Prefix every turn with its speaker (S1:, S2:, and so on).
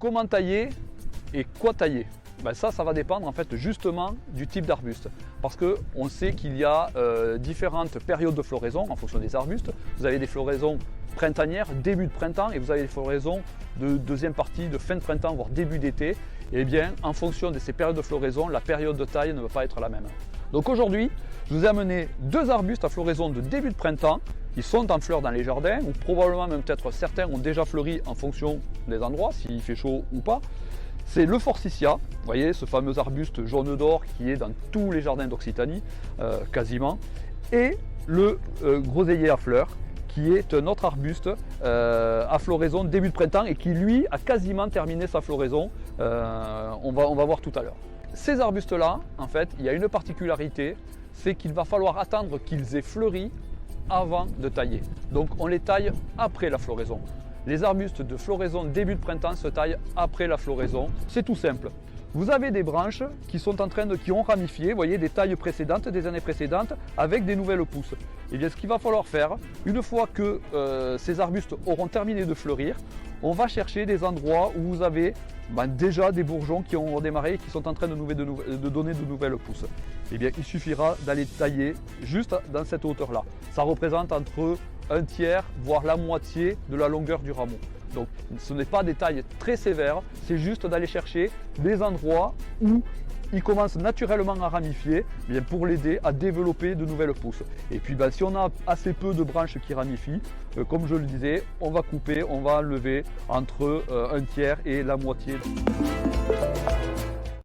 S1: comment tailler et quoi tailler? Ben ça va dépendre en fait justement du type d'arbuste. Parce qu'on sait qu'il y a différentes périodes de floraison en fonction des arbustes. Vous avez des floraisons printanières, début de printemps, et vous avez des floraisons de deuxième partie, de fin de printemps, voire début d'été. Et bien, en fonction de ces périodes de floraison, la période de taille ne va pas être la même. Donc aujourd'hui, je vous ai amené deux arbustes à floraison de début de printemps. Ils sont en fleurs dans les jardins, ou probablement même peut-être certains ont déjà fleuri en fonction des endroits, s'il fait chaud ou pas. C'est le Forsythia, vous voyez ce fameux arbuste jaune d'or qui est dans tous les jardins d'Occitanie, quasiment, et le groseillier à fleurs, qui est un autre arbuste à floraison début de printemps et qui lui a quasiment terminé sa floraison, on va voir tout à l'heure. Ces arbustes-là, en fait, il y a une particularité, c'est qu'il va falloir attendre qu'ils aient fleuri avant de tailler. Donc on les taille après la floraison. Les arbustes de floraison début de printemps se taillent après la floraison. C'est tout simple. Vous avez des branches qui ont ramifié, vous voyez, des tailles précédentes, des années précédentes, avec des nouvelles pousses. Et bien ce qu'il va falloir faire, une fois que ces arbustes auront terminé de fleurir, on va chercher des endroits où vous avez déjà des bourgeons qui ont redémarré et qui sont en train de donner de nouvelles pousses. Et bien il suffira d'aller tailler juste dans cette hauteur-là. Ça représente entre un tiers, voire la moitié de la longueur du rameau. Donc ce n'est pas des tailles très sévères, c'est juste d'aller chercher des endroits où il commence naturellement à ramifier, bien pour l'aider à développer de nouvelles pousses. Et puis si on a assez peu de branches qui ramifient, comme je le disais, on va couper, on va enlever entre un tiers et la moitié.